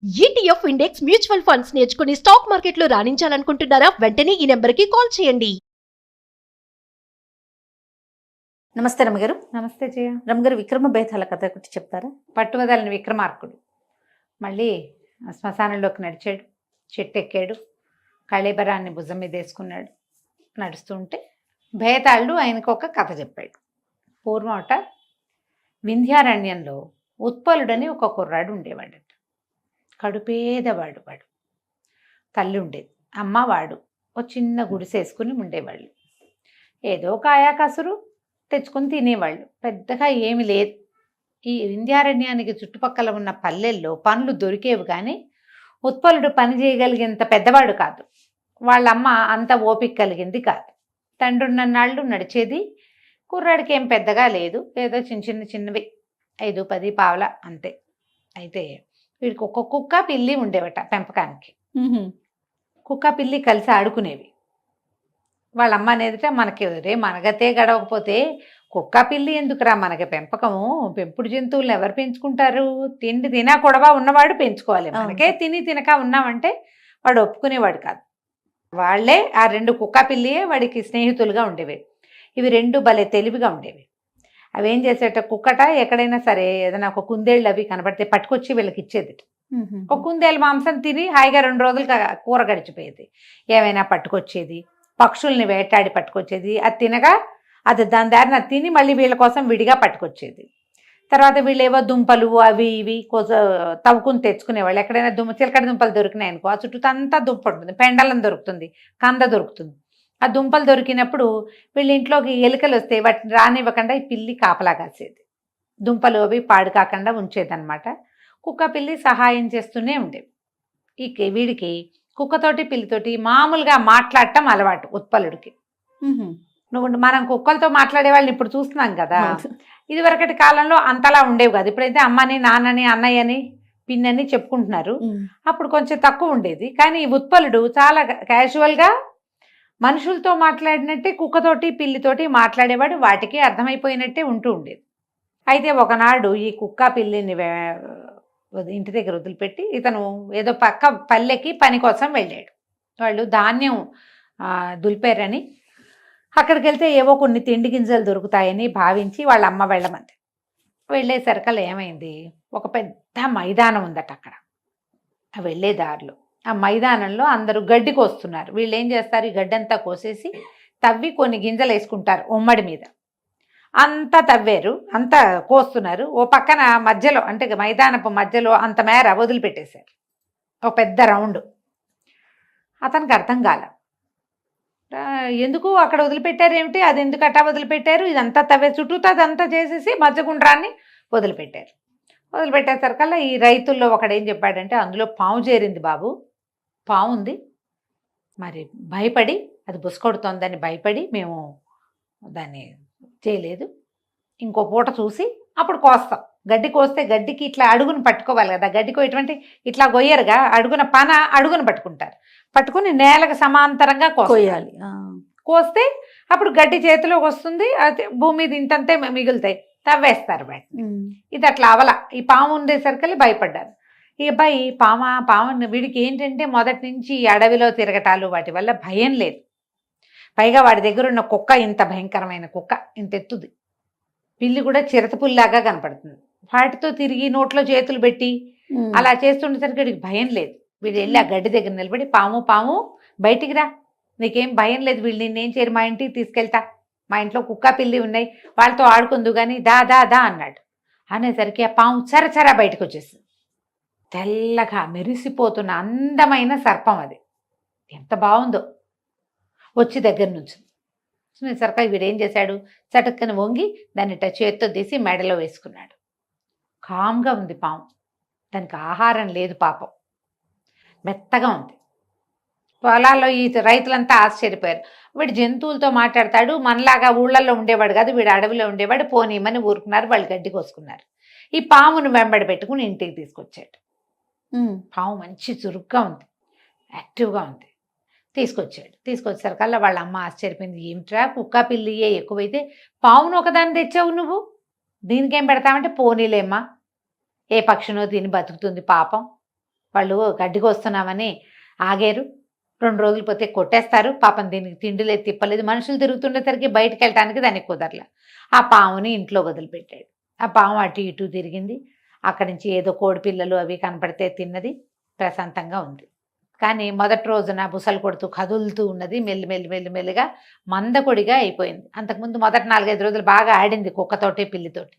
ETF index mutual funds నేర్చుకుని stock మార్కెట్లో రాణించాలనుకుంటున్నారా? వెంటనే ఈ నెంబర్కి కాల్ చేయండి. నమస్తే రమగారు. నమస్తే జయ. రమగారు, విక్రమ బేతాళ కథ ఒకటి చెప్తారా? పట్టువదలని విక్రమార్కుడు మళ్ళీ శ్మశానంలోకి నడిచాడు, చెట్టు ఎక్కాడు, కళేబరాన్ని భుజం మీద వేసుకున్నాడు. నడుస్తుంటే బేతాళుడు ఆయనకు ఒక కథ చెప్పాడు. పూర్వమట వింధ్యారణ్యంలో ఉత్పలుడని ఒక కుర్రాడు ఉండేవాడట. కడుపేదవాడు. వాడు తల్లి ఉండేది, అమ్మ వాడు ఒక చిన్న గుడిసేసుకుని ఉండేవాళ్ళు. ఏదో కాయా కసురు తెచ్చుకొని తినేవాళ్ళు, పెద్దగా ఏమి లేదు. ఈ వింధ్యారణ్యానికి చుట్టుపక్కల ఉన్న పల్లెల్లో పనులు దొరికేవి, కానీ ఉత్పలుడు పని చేయగలిగేంత పెద్దవాడు కాదు. వాళ్ళమ్మ అంత ఓపిక కలిగింది కాదు. తండ్రి ఉన్నన్నాళ్ళు నడిచేది, కుర్రాడికి ఏం పెద్దగా లేదు, ఏదో చిన్నవి 5-10 పావల అంతే. అయితే వీడికి ఒక కుక్క పిల్లి ఉండేవట పెంపకానికి. కుక్క పిల్లి కలిసి ఆడుకునేవి. వాళ్ళ అమ్మ అనేదిట, మనకి మనగతే గడవకపోతే కుక్క పిల్లి ఎందుకురా మనకి పెంపకము, పెంపుడు జంతువులను ఎవరు పెంచుకుంటారు? తిండి తినా కొడవా ఉన్నవాడు పెంచుకోవాలి, మనకే తినక ఉన్నామంటే వాడు ఒప్పుకునేవాడు కాదు. వాళ్ళే ఆ 2 కుక్క పిల్లియే వాడికి స్నేహితులుగా ఉండేవి. ఇవి 2 భలే తెలివిగా ఉండేవి. అవి ఏం చేసేట, కుక్కట ఎక్కడైనా సరే ఏదైనా ఒక కుందేళ్ళు అవి కనబడితే పట్టుకొచ్చి వీళ్ళకి ఇచ్చేది. ఒక కుందేలు మాంసం తిని హాయిగా 2 రోజులు కూర గడిచిపోయేది. ఏమైనా పట్టుకొచ్చేది, పక్షుల్ని వేటాడి పట్టుకొచ్చేది. అది తినగా అది దాని దారిన తిని మళ్ళీ వీళ్ళ కోసం విడిగా పట్టుకొచ్చేది. తర్వాత వీళ్ళు ఏవో దుంపలు అవి ఇవి తవ్వుకుని తెచ్చుకునేవాళ్ళు. ఎక్కడైనా చిలకడ దుంపలు దొరికినాయి అనుకో, ఆ చుట్టూ అంతా దుంప ఉంటుంది, పెండలం దొరుకుతుంది, కంద దొరుకుతుంది. ఆ దుంపలు దొరికినప్పుడు వీళ్ళ ఇంట్లోకి ఎలుకలు వస్తే వాటిని రానివ్వకుండా ఈ పిల్లి కాపలా కాసేది. దుంపలు అవి పాడు కాకుండా ఉంచేదన్నమాట. కుక్క పిల్లి సహాయం చేస్తూనే ఉండేవి. వీడికి కుక్కతోటి పిల్లితోటి మామూలుగా మాట్లాడటం అలవాటు ఉత్పలుడికి. మనం కుక్కలతో మాట్లాడే వాళ్ళని ఇప్పుడు చూస్తున్నాం కదా. ఇదివరకటి కాలంలో అంతలా ఉండేవి కాదు. ఇప్పుడైతే అమ్మని, నాన్నని, అన్నయ్యని, పిన్నని చెప్పుకుంటున్నారు. అప్పుడు కొంచెం తక్కువ ఉండేది. కానీ ఈ ఉత్పలుడు చాలా క్యాజువల్గా మనుషులతో మాట్లాడినట్టే కుక్కతోటి పిల్లితోటి మాట్లాడేవాడు. వాటికి అర్థమైపోయినట్టే ఉంటూ ఉండేది. అయితే ఒకనాడు ఈ కుక్క పిల్లిని ఇంటి దగ్గర వదిలిపెట్టి ఇతను ఏదో పక్క పల్లెకి పని కోసం వెళ్ళాడు. వాళ్ళు ధాన్యం దులిపారని అక్కడికి వెళ్తే ఏవో కొన్ని తిండి గింజలు దొరుకుతాయని భావించి వాళ్ళ అమ్మ వెళ్ళమంది. వెళ్ళేసరికల్లా ఏమైంది, ఒక పెద్ద మైదానం ఉందట అక్కడ. వెళ్ళే దారిలో ఆ మైదానంలో అందరూ గడ్డి కోస్తున్నారు. వీళ్ళు ఏం చేస్తారు, ఈ గడ్డంతా కోసేసి తవ్వి కొన్ని గింజలు వేసుకుంటారు ఉమ్మడి మీద. అంతా తవ్వారు, అంతా కోస్తున్నారు. ఓ పక్కన మధ్యలో, అంటే మైదానపు మధ్యలో అంత మేర వదిలిపెట్టేశారు, ఒక పెద్ద రౌండ్. అతనికి అర్థం కాల, ఎందుకు అక్కడ వదిలిపెట్టారు ఏమిటి, అది ఎందుకు అట్టా వదిలిపెట్టారు, ఇదంతా తవ్వే చుట్టూతో అదంతా చేసేసి మధ్యగుండ్రాన్ని వదిలిపెట్టారు. వదిలిపెట్టేసరికల్లా ఈ రైతుల్లో ఒకడు ఏం చెప్పాడంటే, అందులో పాము చేరింది బాబు, పాము ఉంది, మరి భయపడి అది బుసకొడుతోందని భయపడి మేము దాన్ని చేయలేదు, ఇంకో పూట చూసి అప్పుడు కోస్తాం. గడ్డి కోస్తే గడ్డికి ఇట్లా అడుగును పట్టుకోవాలి కదా, గడ్డికో ఇటువంటి ఇట్లా గొయ్యరుగా అడుగున అడుగును పట్టుకుంటారు, పట్టుకుని నేలకు సమాంతరంగా కోయాలి. కోస్తే అప్పుడు గడ్డి చేతిలోకి వస్తుంది, అది భూమి మీద ఇంతంతే మిగులుతాయి, తవ్వేస్తారు వాటిని. ఇది అట్లా అవల. ఈ పాము ఉండేసరికి భయపడ్డారు. ఈ అబ్బాయి పాము వీడికి ఏంటంటే మొదటి నుంచి అడవిలో తిరగటాలు వాటి వల్ల భయం లేదు. పైగా వాడి దగ్గర ఉన్న కుక్క ఇంత భయంకరమైన కుక్క, ఇంత ఎత్తుది. పిల్లి కూడా చిరతపుల్లాగా కనపడుతుంది. వాటితో తిరిగి నోట్లో చేతులు పెట్టి అలా చేస్తుండేసరికి వీడికి భయం లేదు. వీడు వెళ్ళి ఆ గడ్డి దగ్గర నిలబడి, పాము బయటికి రా, నీకేం భయం లేదు, వీళ్ళు నిన్నేం చేయరు, మా ఇంటికి తీసుకెళ్తా, మా ఇంట్లో కుక్క పిల్లి ఉన్నాయి, వాళ్ళతో ఆడుకుందు కానీ దా దా దా అన్నాడు. అనేసరికి ఆ పాము చరచరా బయటకు వచ్చేసింది. తెల్లగా మెరిసిపోతున్న అందమైన సర్పం అది, ఎంత బాగుందో. వచ్చి దగ్గర నుంచి సరికా వీడేం చేశాడు, చటుక్కని వంగి దాన్ని చేత్తో తీసి మెడలో వేసుకున్నాడు. కామ్గా ఉంది పాము, దానికి ఆహారం లేదు పాపం, మెత్తగా ఉంది. పొలాల్లో ఈ రైతులంతా ఆశ్చర్యపోయారు. వీడు జంతువులతో మాట్లాడతాడు, మనలాగా ఊళ్ళల్లో ఉండేవాడు కాదు, వీడు అడవిలో ఉండేవాడు, పోనీమని ఊరుకున్నారు, వాళ్ళు గడ్డి కోసుకున్నారు. ఈ పామును వెంబడి పెట్టుకుని ఇంటికి తీసుకొచ్చాడు. పాము మంచి చురుగ్గా ఉంది, యాక్టివ్గా ఉంది. తీసుకొచ్చేసరికల్లా వాళ్ళ అమ్మ ఆశ్చర్యపోయింది. ఏమిట్రా, కుక్క పిల్లియే ఎక్కువైతే పావును ఒకదాన్ని తెచ్చావు నువ్వు, దీనికేం పెడతామంటే, పోనీలేమ్మా, ఏ పక్షినో తిని బతుకుతుంది పాపం, వాళ్ళు గడ్డికి వస్తున్నామని ఆగారు. 2 రోజులు పోతే కొట్టేస్తారు. పాపం దీనికి తిండి లేదు తిప్పలేదు. మనుషులు తిరుగుతుండేసరికి బయటకు వెళ్ళటానికి దానికి కుదరలే. ఆ పాముని ఇంట్లో వదిలిపెట్టాడు. ఆ పాము అటు ఇటు తిరిగింది. అక్కడి నుంచి ఏదో కోడి పిల్లలు అవి కనపడితే తిన్నది. ప్రశాంతంగా ఉంది. కానీ మొదటి రోజున బుసలు కొడుతూ కదులుతూ ఉన్నది. మెల్లిగా మందకొడిగా అయిపోయింది. అంతకుముందు మొదటి 4-5 రోజులు బాగా ఆడింది కుక్కతోటి పిల్లితోటి.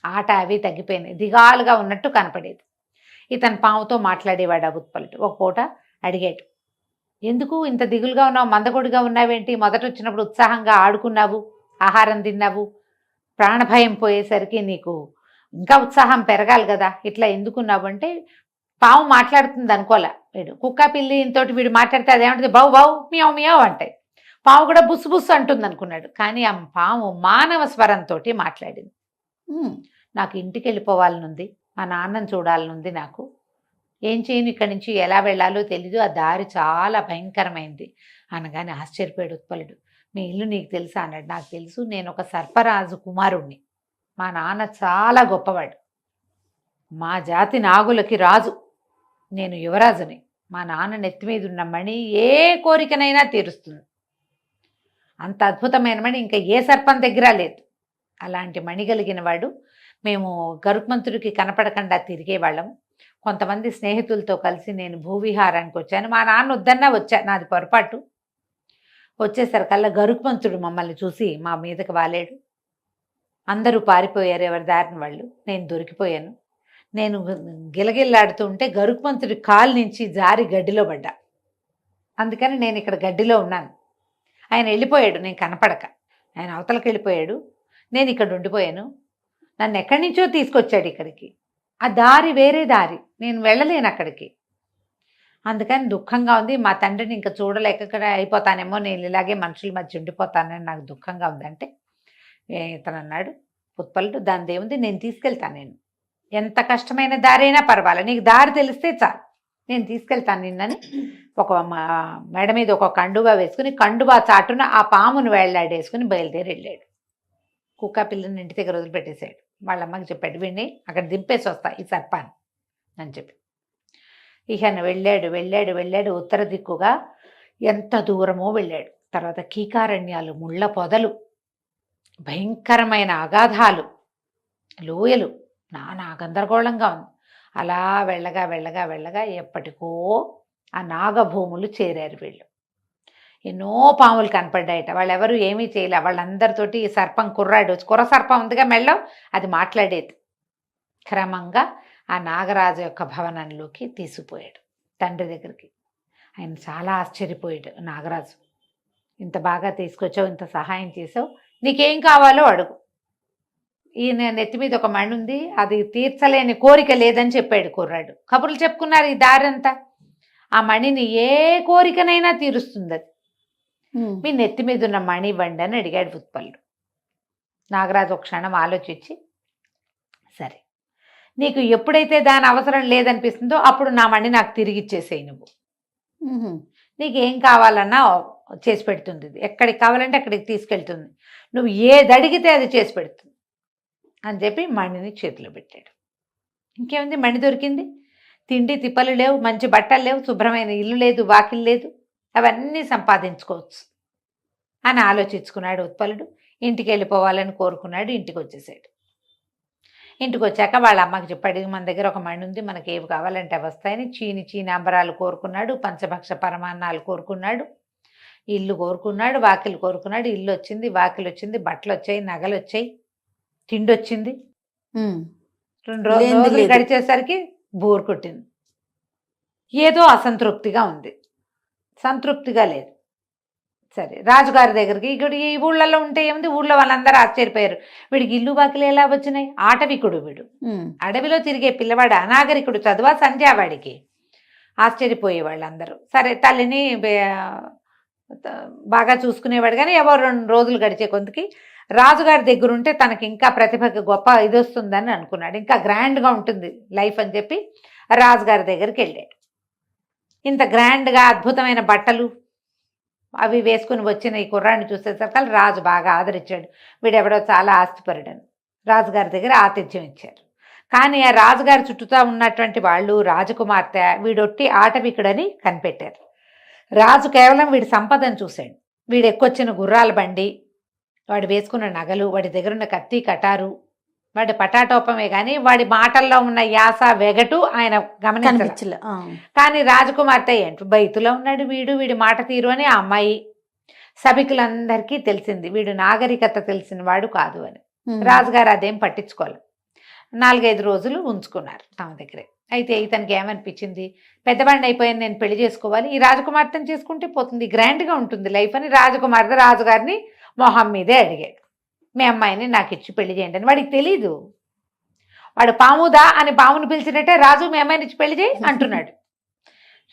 ఆట అవి తగ్గిపోయినాయి. దిగాలుగా ఉన్నట్టు కనపడేది. ఇతను పాముతో మాట్లాడేవాడు ఆ ఉత్పలుడు. ఒక పూట అడిగాడు, ఎందుకు ఇంత దిగులుగా ఉన్నావు, మందకొడిగా ఉన్నావేంటి? మొదట వచ్చినప్పుడు ఉత్సాహంగా ఆడుకున్నావు, ఆహారం తిన్నావు, ప్రాణభయం పోయేసరికి నీకు ఇంకా ఉత్సాహం పెరగాలి కదా, ఇట్లా ఎందుకున్నావు అంటే, పాము మాట్లాడుతుంది అనుకోలే వీడు. కుక్క పిల్లితోటి వీడు మాట్లాడితే అదేమంటుంది, బౌ బౌ మియావ్ మియావ్ అంటాయి. పాము కూడా బుస్సు బుస్సు అంటుంది అనుకున్నాడు. కానీ ఆ పాము మానవ స్వరంతో మాట్లాడింది. నాకు ఇంటికి వెళ్ళిపోవాలనుంది, మా నాన్నని చూడాలనుంది, నాకు ఏం చేయను, ఇక్కడి నుంచి ఎలా వెళ్ళాలో తెలీదు, ఆ దారి చాలా భయంకరమైంది అనగానే ఆశ్చర్యపోయాడు ఉత్పలుడు. మీ ఇల్లు నీకు తెలుసా అన్నాడు. నాకు తెలుసు, నేను ఒక సర్పరాజు కుమారుణ్ణి, మా నాన్న చాలా గొప్పవాడు, మా జాతి నాగులకి రాజు, నేను యువరాజుని, మా నాన్న నెత్తి మీద ఉన్న మణి ఏ కోరికనైనా తీరుస్తుంది, అంత అద్భుతమైన మణి ఇంకా ఏ సర్పం దగ్గర లేదు, అలాంటి మణి కలిగిన వాడు. మేము గరుత్మంతుడికి కనపడకుండా తిరిగేవాళ్ళం. కొంతమంది స్నేహితులతో కలిసి నేను భూవిహారానికి వచ్చాను, మా నాన్న వద్దన్నా వచ్చా, నాది పొరపాటు. వచ్చేసరికల్లా గరుత్మంతుడు మమ్మల్ని చూసి మా మీదకి వాలేడు. అందరూ పారిపోయారు ఎవరి దారిని వాళ్ళు. నేను దొరికిపోయాను. నేను గిలగిల్లాడుతూ ఉంటే గరుత్మంతుడి కాలు నుంచి జారి గడ్డిలో పడ్డా. అందుకని నేను ఇక్కడ గడ్డిలో ఉన్నాను. ఆయన వెళ్ళిపోయాడు, నేను కనపడక. ఆయన అవతలకి వెళ్ళిపోయాడు, నేను ఇక్కడ ఉండిపోయాను. నన్ను ఎక్కడి నుంచో తీసుకొచ్చాడు ఇక్కడికి. ఆ దారి వేరే దారి, నేను వెళ్ళలేను అక్కడికి. అందుకని దుఃఖంగా ఉంది. మా తండ్రిని ఇంకా చూడలేక అయిపోతానేమో, నేను ఇలాగే మనుషుల మధ్య ఉండిపోతానని నాకు దుఃఖంగా ఉందంటే, ఇతను అన్నాడు ఉత్పలుడు, దాని దేవుంది, నేను తీసుకెళ్తాను, నేను ఎంత కష్టమైన దారైనా పర్వాలేదు, నీకు దారి తెలిస్తే చాలు, నేను తీసుకెళ్తాను నిన్నని ఒక మెడ మీద ఒక కండువా వేసుకుని, కండువా చాటున ఆ పామును వేళ్లాడేసుకుని బయలుదేరి వెళ్ళాడు. కుక్క పిల్లని ఇంటి దగ్గర వదిలిపెట్టేశాడు. వాళ్ళ అమ్మకి చెప్పాడు, వీడిని అక్కడ దింపేసి వస్తా ఈ సర్పాన్ని అని చెప్పి. ఇక వెళ్ళాడు ఉత్తర దిక్కుగా ఎంత దూరమో వెళ్ళాడు. తర్వాత కీకారణ్యాలు, ముళ్ళ పొదలు, భయంకరమైన అగాధాలు, లోయలు, నానా గందరగోళంగా ఉంది. అలా వెళ్ళగా ఎప్పటికో ఆ నాగభూములు చేరారు వీళ్ళు. ఎన్నో పాములు కనపడ్డాయట. వాళ్ళెవరు ఏమీ చేయలే. వాళ్ళందరితోటి ఈ సర్పం కుర్రాడు, కుర్ర సర్పం ఉందిగా మెళ్ళో, అది మాట్లాడేది. క్రమంగా ఆ నాగరాజు యొక్క భవనంలోకి తీసుకుపోయాడు తండ్రి దగ్గరికి. ఆయన చాలా ఆశ్చర్యపోయాడు. నాగరాజు, ఇంత బాగా తీసుకొచ్చావు, ఇంత సహాయం చేసావు, నీకేం కావాలో అడుగు. ఈయన నెత్తి మీద ఒక మణి ఉంది, అది తీర్చలేని కోరిక లేదని చెప్పాడు కుర్రాడు. కబుర్లు చెప్పుకున్నారు ఈ దారంతా. ఆ మణిని ఏ కోరికనైనా తీరుస్తుంది అది. మీ నెత్తి మీద ఉన్న మణి ఇవ్వండి అని అడిగాడు ఉత్పలుడు. నాగరాజు ఒక క్షణం ఆలోచించి, సరే నీకు ఎప్పుడైతే దాని అవసరం లేదనిపిస్తుందో అప్పుడు నా మణి నాకు తిరిగి ఇచ్చేసేయి, నువ్వు నీకేం కావాలన్నా చేసి పెడుతుంది, ఎక్కడికి కావాలంటే అక్కడికి తీసుకెళ్తుంది, నువ్వు ఏది అడిగితే అది చేసి పెడుతుంది అని చెప్పి మణిని చేతిలో పెట్టాడు. ఇంకేముంది, మణి దొరికింది. తిండి తిప్పలు లేవు, మంచి బట్టలు లేవు, శుభ్రమైన ఇల్లు లేదు, వాకిలు లేదు, అవన్నీ సంపాదించుకోవచ్చు అని ఆలోచించుకున్నాడు ఉత్పలుడు. ఇంటికి వెళ్ళిపోవాలని కోరుకున్నాడు. ఇంటికి వచ్చేసాడు. ఇంటికి వచ్చాక వాళ్ళ అమ్మకి చెప్పాడు, మన దగ్గర ఒక మణి ఉంది, మనకి ఏవి కావాలంటే అవి వస్తాయని. చీనాంబరాలు కోరుకున్నాడు, పంచభక్ష పరమాన్నాలు కోరుకున్నాడు, ఇల్లు కోరుకున్నాడు, వాకిలు కోరుకున్నాడు. ఇల్లు వచ్చింది, వాకిలు వచ్చింది, బట్టలు వచ్చాయి, నగలు వచ్చాయి, తిండి వచ్చింది. 2 రోజులు గడిచేసరికి బోర్ కొట్టింది. ఏదో అసంతృప్తిగా ఉంది, సంతృప్తిగా లేదు. సరే రాజుగారి దగ్గరికి, ఇక్కడ ఈ ఊళ్ళల్లో ఉంటే ఏముంది, ఊళ్ళో వాళ్ళందరూ ఆశ్చర్యపోయారు. వీడికి ఇల్లు వాకిలు ఎలా వచ్చినాయి, ఆటవికుడు వీడు, అడవిలో తిరిగే పిల్లవాడు, అనాగరికుడు, చదువా సంధ్యా వాడికి. ఆశ్చర్యపోయే వాళ్ళందరూ. సరే తల్లిని బాగా చూసుకునేవాడు. కానీ ఎవరు 2 రోజులు గడిచే కొంతకి రాజుగారి దగ్గర ఉంటే తనకి ఇంకా ప్రతిభకి గొప్ప ఇది వస్తుందని అనుకున్నాడు, ఇంకా గ్రాండ్గా ఉంటుంది లైఫ్ అని చెప్పి రాజుగారి దగ్గరికి వెళ్ళాడు. ఇంత గ్రాండ్గా అద్భుతమైన బట్టలు అవి వేసుకుని వచ్చిన ఈ కుర్రాన్ని చూసేసరికి రాజు బాగా ఆదరించాడు. వీడెవడో చాలా ఆస్తిపరుడని రాజుగారి దగ్గర ఆతిథ్యం ఇచ్చారు. కానీ ఆ రాజుగారి చుట్టూతా ఉన్నటువంటి వాళ్ళు రాజకుమార్తె వీడొట్టి ఆటవికుడని కనిపెట్టారు. రాజు కేవలం వీడి సంపదను చూశాడు. వీడు ఎక్కొచ్చిన గుర్రాల బండి, వాడు వేసుకున్న నగలు, వాడి దగ్గరున్న కత్తి కటారు, వాడి పటాటోపమే కానీ వాడి మాటల్లో ఉన్న యాస వెగటు ఆయన గమనించలే. కనిపించలే. కానీ రాజకుమార్తె ఏంటి బయతులో ఉన్నాడు వీడి మాట తీరు అని ఆ అమ్మాయి సభికులందరికీ తెలిసింది. వీడు నాగరికత తెలిసిన వాడు కాదు అని. రాజుగారు అదేం పట్టించుకోవాలి. 4-5 రోజులు ఉంచుకున్నారు తమ దగ్గరే. అయితే ఇతనికి ఏమనిపించింది, పెద్దవాడిని అయిపోయాను, నేను పెళ్లి చేసుకోవాలి, ఈ రాజకుమార్తెను చేసుకుంటే పోతుంది, గ్రాండ్గా ఉంటుంది లైఫ్ అని రాజకుమార్తె రాజుగారిని మొహం మీదే అడిగాడు, మీ అమ్మాయిని నాకు ఇచ్చి పెళ్లి చేయండి అని. వాడికి తెలీదు, వాడు పాముదా అని పామును పిలిచినట్టే రాజు మీ అమ్మాయిని ఇచ్చి పెళ్లి చేయి అంటున్నాడు.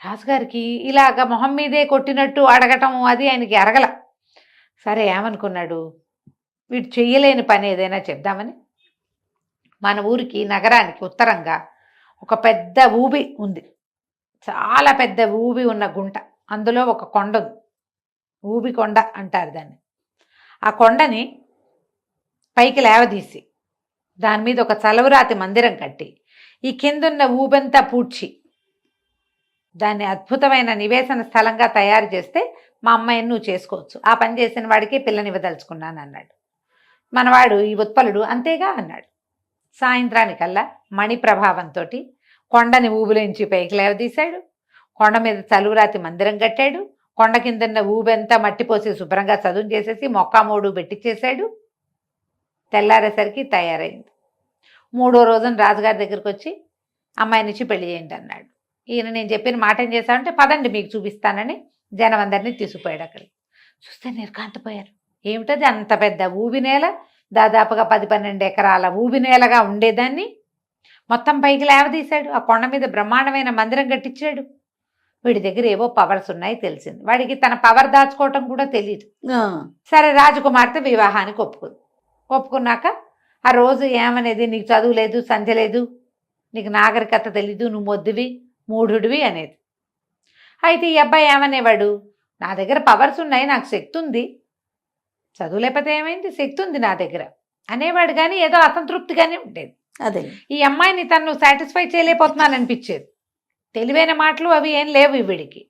రాజుగారికి ఇలాగ మొహం మీదే కొట్టినట్టు అడగటం అది ఆయనకి అరగల. సరే ఏమనుకున్నాడు, వీడు చెయ్యలేని పని ఏదైనా చెప్దామని మన ఊరికి నగరానికి ఉత్తరంగా ఒక పెద్ద ఊబి ఉంది, చాలా పెద్ద ఊబి ఉన్న గుంట, అందులో ఒక కొండ ఉంది, ఊబి కొండ అంటారు దాన్ని. ఆ కొండని పైకి లేవదీసి దాని మీద ఒక చలవరాతి మందిరం కట్టి ఈ కిందున్న ఊబంతా పూడ్చి దాన్ని అద్భుతమైన నివేశన స్థలంగా తయారు చేస్తే మా అమ్మాయిని నువ్వు చేసుకోవచ్చు, ఆ పని చేసిన వాడికి పిల్లనివ్వదలుచుకున్నాను అన్నాడు. మనవాడు ఈ ఉత్పలుడు అంతేగా అన్నాడు. సాయంత్రానికల్లా మణి ప్రభావంతో కొండని ఊబిలోంచి పైకి లేవదీశాడు, కొండ మీద చలువురాతి మందిరం కట్టాడు, కొండ కిందన్న ఊబెంతా మట్టిపోసి శుభ్రంగా చదువు చేసేసి మొక్కామూడు పెట్టించేశాడు. తెల్లారేసరికి తయారైంది. 3వ రోజున రాజుగారి దగ్గరికి వచ్చి అమ్మాయినిచ్చి పెళ్లి చేయండి అన్నాడు. ఈయన నేను చెప్పిన మాట ఏం చేశానంటే పదండి మీకు చూపిస్తానని జనం అందరినీ తీసుకుపోయాడు. అక్కడికి చూస్తే నిర్కాంతపోయారు. ఏమిటది అంత పెద్ద ఊబి నేల, దాదాపుగా 10-12 ఎకరాల ఊబి నేలగా ఉండేదాన్ని మొత్తం పైకి లేవదీశాడు. ఆ కొండ మీద బ్రహ్మాండమైన మందిరం కట్టించాడు. వీడి దగ్గర ఏవో పవర్స్ ఉన్నాయి తెలిసింది. వాడికి తన పవర్ దాచుకోవటం కూడా తెలియదు. సరే రాజకుమార్తె వివాహానికి ఒప్పుకున్నాక ఆ రోజు ఏమనేది, నీకు చదువు లేదు, సంధ్య లేదు, నీకు నాగరికత తెలీదు, నువ్వు మొద్దువి మూఢుడివి అనేది. అయితే ఈ అబ్బాయి ఏమనేవాడు, నా దగ్గర పవర్స్ ఉన్నాయి, నాకు శక్తి ఉంది, చదువు లేకపోతే ఏమైంది, శక్తి ఉంది నా దగ్గర అనేవాడు. కానీ ఏదో అసంతృప్తిగానే ఉండేది. అదే ఈ అమ్మాయిని తను సాటిస్ఫై చేయలేకపోతున్నాను అనిపించేది. తెలివైన మాటలు అవి ఏం లేవు వీడికి.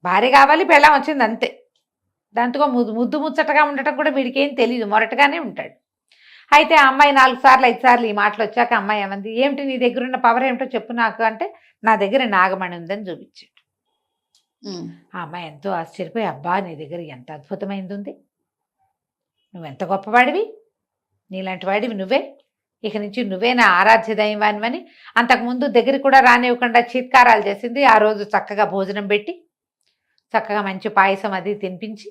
భార్య కావాలి, పెళ్ళాం వచ్చింది అంతే. దాంతో ముద్దు ముచ్చటగా ఉండటం కూడా వీడికి ఏం తెలియదు, మొరటగానే ఉంటాడు. అయితే ఆ అమ్మాయి 4 సార్లు 5 సార్లు ఈ మాటలు వచ్చాక అమ్మాయి ఏమంది, ఏమిటి నీ దగ్గర ఉన్న పవర్ ఏమిటో చెప్పు నాకు అంటే, నా దగ్గర నాగమణి ఉందని చూపించాడు. ఆ అమ్మాయి ఎంతో ఆశ్చర్యపోయి, అబ్బా నీ దగ్గర ఎంత అద్భుతమైంది ఉంది, నువ్వెంత గొప్పవాడివి, నీలాంటి వాడివి నువ్వే, ఇక నుంచి నువ్వే నా ఆరాధ్య దైవానివని అంతకుముందు దగ్గర కూడా రానివ్వకుండా చీత్కారాలు చేసింది. ఆ రోజు చక్కగా భోజనం పెట్టి చక్కగా మంచి పాయసం అది తినిపించి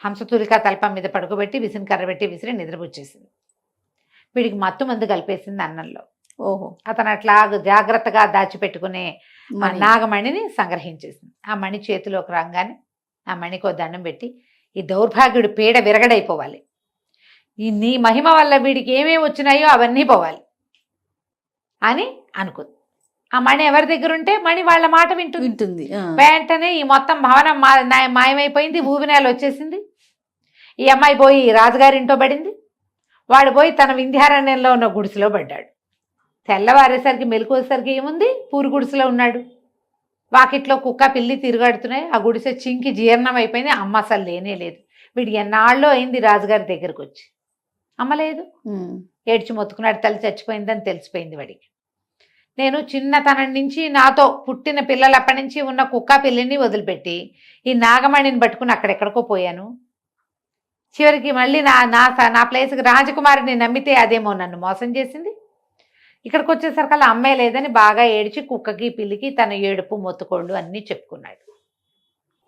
హంసతూలికా తల్పం మీద పడుకోబెట్టి విసిరికర్ర పెట్టి విసిరి నిద్రపుచ్చేసింది. వీడికి మత్తు మందు కలిపేసింది అన్నంలో. ఓహో. అతను అట్లా జాగ్రత్తగా దాచిపెట్టుకునే నాగమణిని సంగ్రహించేసింది. ఆ మణి చేతిలోకి రాగానే ఆ మణికో దండం పెట్టి, ఈ దౌర్భాగ్యుడి పీడ విరగడైపోవాలి, ఈ నీ మహిమ వల్ల వీడికి ఏమేమి వచ్చినాయో అవన్నీ పోవాలి అని అనుకుంది. ఆ మణి ఎవరి దగ్గర ఉంటే మణి వాళ్ళ మాట వింటుంది. వెంటనే ఈ మొత్తం భవనం మాయమైపోయింది, ఊబినేలు వచ్చేసింది. ఈ అమ్మాయి పోయి రాజుగారింటో పడింది, వాడు పోయి తన వింధ్యారణ్యంలో ఉన్న గుడిసెలో పడ్డాడు. తెల్లవారేసరికి మెలకువసరికి ఏముంది, పూరు గుడిసెలో ఉన్నాడు. వాకిట్లో కుక్క పిల్లి తిరుగాడుతున్నాయి. ఆ గుడిసె చింకి జీర్ణం అయిపోయింది. అమ్మ అసలు లేనే లేదు. వీడు ఎన్నాళ్ళో అయింది రాజుగారి దగ్గరకు వచ్చి, అమ్మలేదు. ఏడ్చి మొత్తుకున్నాడు, తల్లి చచ్చిపోయిందని తెలిసిపోయింది వాడికి. నేను చిన్నతనం నుంచి నాతో పుట్టిన పిల్లలప్పటి నుంచి ఉన్న కుక్క పిల్లిని వదిలిపెట్టి ఈ నాగమణిని పట్టుకుని అక్కడెక్కడికో పోయాను. చివరికి మళ్ళీ నా ప్లేస్కి రాజకుమారిని నమ్మితే అదేమో నన్ను మోసం చేసింది. ఇక్కడికి వచ్చేసరికల్లా అమ్మే లేదని బాగా ఏడ్చి కుక్కకి పిల్లికి తన ఏడుపు మొత్తుకోళ్ళు అన్నీ చెప్పుకున్నాడు.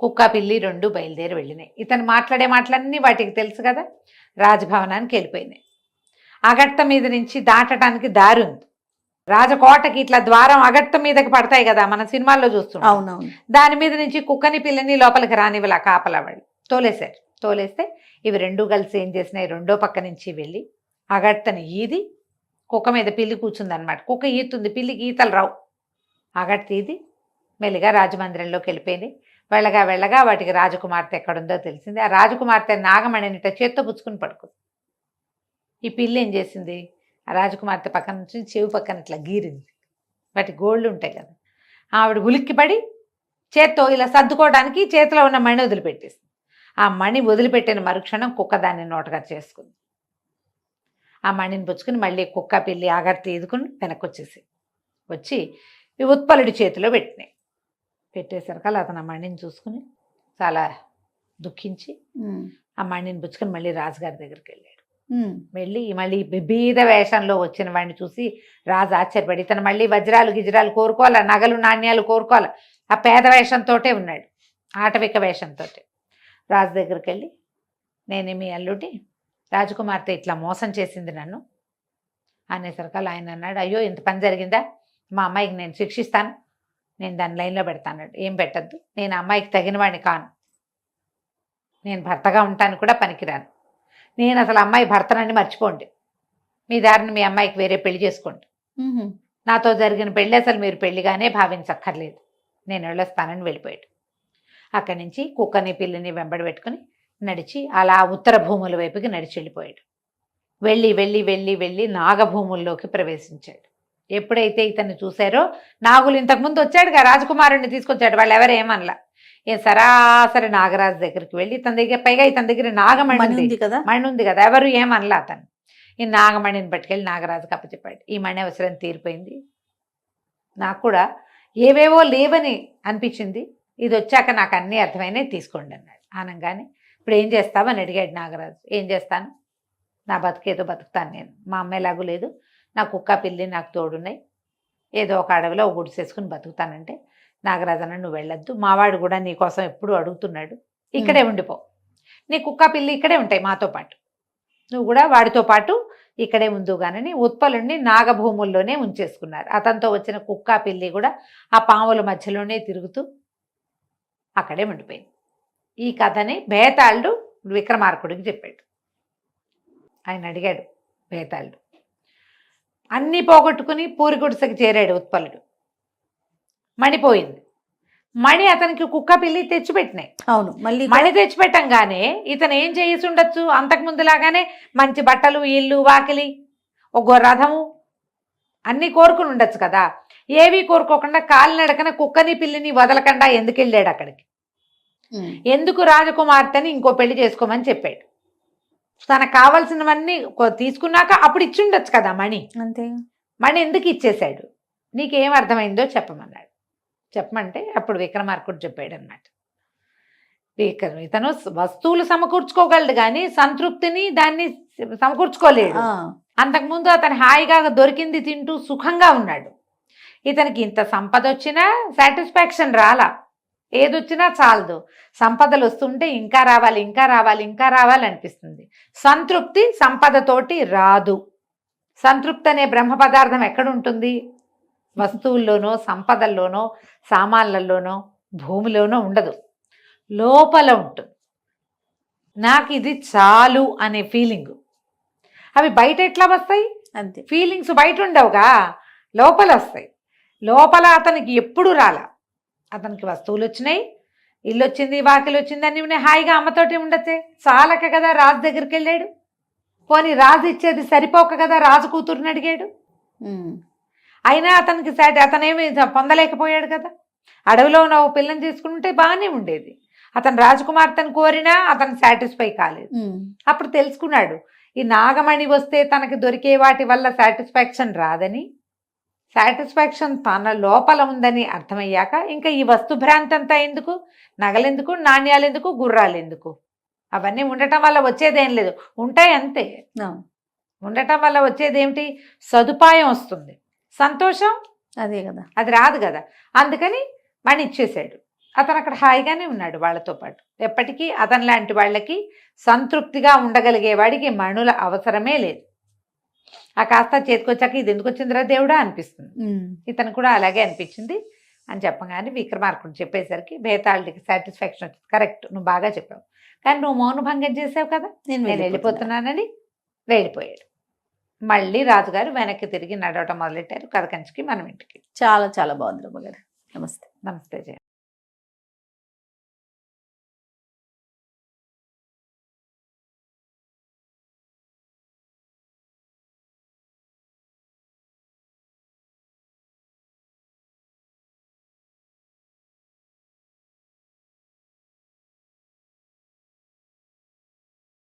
కుక్క పిల్లి 2 బయలుదేరి వెళ్ళినాయి. ఇతను మాట్లాడే మాటలన్నీ వాటికి తెలుసు కదా. రాజభవనానికి వెళ్ళిపోయినాయి. అగట్ట మీద నుంచి దాటడానికి దారి ఉంది. రాజకోటకి ఇట్లా ద్వారం అగట్ట మీదకి పడతాయి కదా, మన సినిమాల్లో చూస్తున్నాం. అవునవును. దాని మీద నుంచి కుక్కని పిల్లని లోపలికి రానివ్వలా కాపలా వాళ్ళు తోలేశారు. తోలేస్తే ఇవి 2 కలిసి ఏం చేసినాయి, రెండో పక్క నుంచి వెళ్ళి అగట్టని ఈది కుక్క మీద పిల్లి కూర్చుందనమాట. కుక్క ఈతుంది, పిల్లికి ఈతలు రావు. అగట్ట ఈది మెల్లిగా రాజమందిరంలోకి వెళ్ళిపోయింది. వెళ్ళగా వెళ్ళగా వాటికి రాజకుమార్తె ఎక్కడుందో తెలిసింది. ఆ రాజకుమార్తె నాగమణినిట చేత్తో పుచ్చుకుని పడుకుంది. ఈ పిల్లి ఏం చేసింది, ఆ రాజకుమార్తె పక్కన నుంచి చెవి పక్కన ఇట్లా గీరింది. వాటి గోళ్ళు ఉంటాయి కదా. ఆవిడ ఉలిక్కిపడి చేత్తో ఇలా సర్దుకోవడానికి చేతిలో ఉన్న మణి వదిలిపెట్టేసింది. ఆ మణి వదిలిపెట్టిన మరుక్షణం కుక్క దాన్ని నోటగా చేసుకుంది. ఆ మణిని పుచ్చుకుని మళ్ళీ కుక్క పిల్లి ఆగర్తి ఎదుకుని వెనక్కి వచ్చి ఈ ఉత్పలుడి చేతిలో పెట్టేసరికి అతను ఆ మణిని చూసుకుని చాలా దుఃఖించి ఆ మణిని పుచ్చుకొని మళ్ళీ రాజుగారి దగ్గరికి వెళ్ళాడు. వెళ్ళి మళ్ళీ బీద వేషంలో వచ్చిన వాడిని చూసి రాజు ఆశ్చర్యపడి, ఇతను మళ్ళీ వజ్రాలు గిజ్రాలు కోరుకోవాలా, నగలు నాణ్యాలు కోరుకోవాలా, ఆ పేద వేషంతోటే ఉన్నాడు, ఆటవిక వేషంతో. రాజు దగ్గరికి వెళ్ళి, నేను మీ అల్లుడి రాజకుమార్తె ఇట్లా మోసం చేసింది నన్ను అనేసరికి ఆయన అన్నాడు, అయ్యో ఇంత పని జరిగిందా, మా అమ్మాయికి నేను శిక్షిస్తాను, నేను దాని లైన్లో పెడతాను. ఏం పెట్టద్దు, నేను అమ్మాయికి తగిన వాడిని కాను, నేను భర్తగా ఉంటాను కూడా పనికిరాను, నేను అసలు అమ్మాయి భర్తనని మర్చిపోండి, మీ దారిని మీ అమ్మాయికి వేరే పెళ్లి చేసుకోండి, నాతో జరిగిన పెళ్ళి అసలు మీరు పెళ్లిగానే భావించక్కర్లేదు, నేను వెళ్ళొస్తానని వెళ్ళిపోయాడు. అక్కడి నుంచి కుక్కని పిల్లిని వెంబడి పెట్టుకుని నడిచి అలా ఉత్తర భూముల వైపుకి నడిచి వెళ్ళిపోయాడు. వెళ్ళి వెళ్ళి వెళ్ళి వెళ్ళి నాగభూముల్లోకి ప్రవేశించాడు. ఎప్పుడైతే ఇతన్ని చూశారో, నాగులు ఇంతకుముందు వచ్చాడుగా రాజకుమారుణ్ణి తీసుకొచ్చాడు, వాళ్ళు ఎవరేమనలా, సరాసరి నాగరాజు దగ్గరికి వెళ్ళి ఇతని దగ్గర, పైగా ఇతని దగ్గర నాగమణి ఉంది కదా, ఎవరు ఏమనలా అతను. ఈ నాగమణిని పట్టుకెళ్ళి నాగరాజుకి అప్పచెప్పాడు. ఈ మణి అవసరం తీరిపోయింది, నాకు కూడా ఏవేవో లేవని అనిపించింది, ఇది వచ్చాక నాకు అన్నీ అర్థమైనాయి, తీసుకోండి అన్నాడు. అనగానే ఇప్పుడు ఏం చేస్తావు అని అడిగాడు నాగరాజు. ఏం చేస్తాను, నా బతుకేదో బతుకుతాను, నేను మా అమ్మాయి లాగు లేదు, నా కుక్క పిల్లి నాకు తోడున్నాయి, ఏదో ఒక అడవిలో ఒక గుడిసేసుకుని బతుకుతానంటే, నాగరాజు అన్న నువ్వు వెళ్ళొద్దు, మావాడు కూడా నీ కోసం ఎప్పుడు అడుగుతున్నాడు, ఇక్కడే ఉండిపో, నీ కుక్క పిల్లి ఇక్కడే ఉంటాయి మాతో పాటు, నువ్వు కూడా వాడితో పాటు ఇక్కడే ఉందుగానని ఉత్పలుణ్ణి నాగభూముల్లోనే ఉంచేసుకున్నారు. అతనితో వచ్చిన కుక్క పిల్లి కూడా ఆ పాముల మధ్యలోనే తిరుగుతూ అక్కడే ఉండిపోయింది. ఈ కథని బేతాళుడు విక్రమార్కుడికి చెప్పాడు. ఆయన అడిగాడు బేతాళుడు, అన్నీ పోగొట్టుకుని పూరి గుడిసెకి చేరాడు ఉత్పలుడు, మణిపోయింది, మణి అతనికి కుక్క పిల్లి తెచ్చిపెట్టినాయి. అవును, మళ్ళీ మణి తెచ్చిపెట్టంగానే ఇతను ఏం చేసి ఉండొచ్చు, అంతకుముందులాగానే మంచి బట్టలు, ఇల్లు, వాకిలి, ఒక రథము అన్నీ కోరుకుని ఉండొచ్చు కదా. ఏవి కోరుకోకుండా కాలినడకన కుక్కని పిల్లిని వదలకుండా ఎందుకు వెళ్ళాడు అక్కడికి, ఎందుకు రాజకుమార్తెని ఇంకో పెళ్లి చేసుకోమని చెప్పాడు. తనకు కావాల్సినవన్నీ తీసుకున్నాక అప్పుడు ఇచ్చి ఉండొచ్చు కదా మణి, అంతే. మణి ఎందుకు ఇచ్చేశాడు, నీకేం అర్థమైందో చెప్పమన్నాడు. చెప్పమంటే అప్పుడు విక్రమార్కుడు చెప్పాడు అన్నమాట. ఇతను వస్తువులు సమకూర్చుకోగలడు కానీ సంతృప్తిని దాన్ని సమకూర్చుకోలేడు. అంతకుముందు అతను హాయిగా దొరికింది తింటూ సుఖంగా ఉన్నాడు. ఇతనికి ఇంత సంపద వచ్చినా సాటిస్ఫాక్షన్ రాలా, ఏదొచ్చినా చాలదు, సంపదలు వస్తుంటే ఇంకా రావాలి ఇంకా రావాలి ఇంకా రావాలి అనిపిస్తుంది. సంతృప్తి సంపదతోటి రాదు. సంతృప్తి అనే బ్రహ్మ పదార్థం ఎక్కడుంటుంది, వస్తువుల్లోనో సంపదల్లోనో సామాన్లలోనో భూమిలోనో ఉండదు, లోపల ఉంటుంది. నాకు ఇది చాలు అనే ఫీలింగ్, అవి బయట ఎట్లా వస్తాయి, అంతే. ఫీలింగ్స్ బయట ఉండవుగా, లోపల వస్తాయి. లోపల అతనికి ఎప్పుడు రాలా, అతనికి వస్తువులు వచ్చినాయి, ఇల్లు వచ్చింది, వాకిలు వచ్చింది, అన్నీ ఉన్నాయి, హాయిగా అమ్మతోటి ఉండొచ్చే, చాలక కదా రాజు దగ్గరికి వెళ్ళాడు. పోనీ రాజు ఇచ్చేది సరిపోక కదా రాజు కూతురుని అడిగాడు. అయినా అతనికి అతనేమి పొందలేకపోయాడు కదా. అడవిలో ఉన్న ఓ పిల్లని తీసుకుంటే బాగానే ఉండేది, అతను రాజకుమార్తెను కోరినా అతను సాటిస్ఫై కాలేదు. అప్పుడు తెలుసుకున్నాడు, ఈ నాగమణి వస్తే తనకి దొరికే వాటి వల్ల సాటిస్ఫాక్షన్ రాదని, సాటిస్ఫాక్షన్ తన లోపల ఉందని అర్థమయ్యాక ఇంకా ఈ వస్తుభ్రాంతి అంతా ఎందుకు, నగలెందుకు, నాణ్యాలు ఎందుకు, గుర్రాలు ఎందుకు, అవన్నీ ఉండటం వల్ల వచ్చేదేం లేదు, ఉంటాయి అంతే. ఉండటం వల్ల వచ్చేది ఏమిటి, సదుపాయం వస్తుంది, సంతోషం అదే కదా, అది రాదు కదా. అందుకని మణి ఇచ్చేసాడు. అతను అక్కడ హాయిగానే ఉన్నాడు వాళ్ళతో పాటు. ఎప్పటికీ అతని లాంటి వాళ్ళకి సంతృప్తిగా ఉండగలిగే వాడికి మణుల అవసరమే లేదు. ఆ కాస్త చేతికొచ్చాక ఇది ఎందుకు వచ్చిందిరా దేవుడా అనిపిస్తుంది. ఇతను కూడా అలాగే అనిపించింది అని చెప్పగానే విక్రమార్కుడు చెప్పేసరికి బేతాళుడికి సాటిస్ఫాక్షన్ వచ్చింది. కరెక్ట్, నువ్వు బాగా చెప్పావు, కానీ నువ్వు మౌనభంగం చేసావు కదా, నేను వెళ్ళిపోతున్నానని వెళ్ళిపోయాడు. మళ్ళీ రాజుగారు వెనక్కి తిరిగి నడవటం మొదలెట్టారు. కథ కంచికి మనం ఇంటికి. చాలా చాలా బాగుంది రమ్మగారు. నమస్తే. నమస్తే జయ.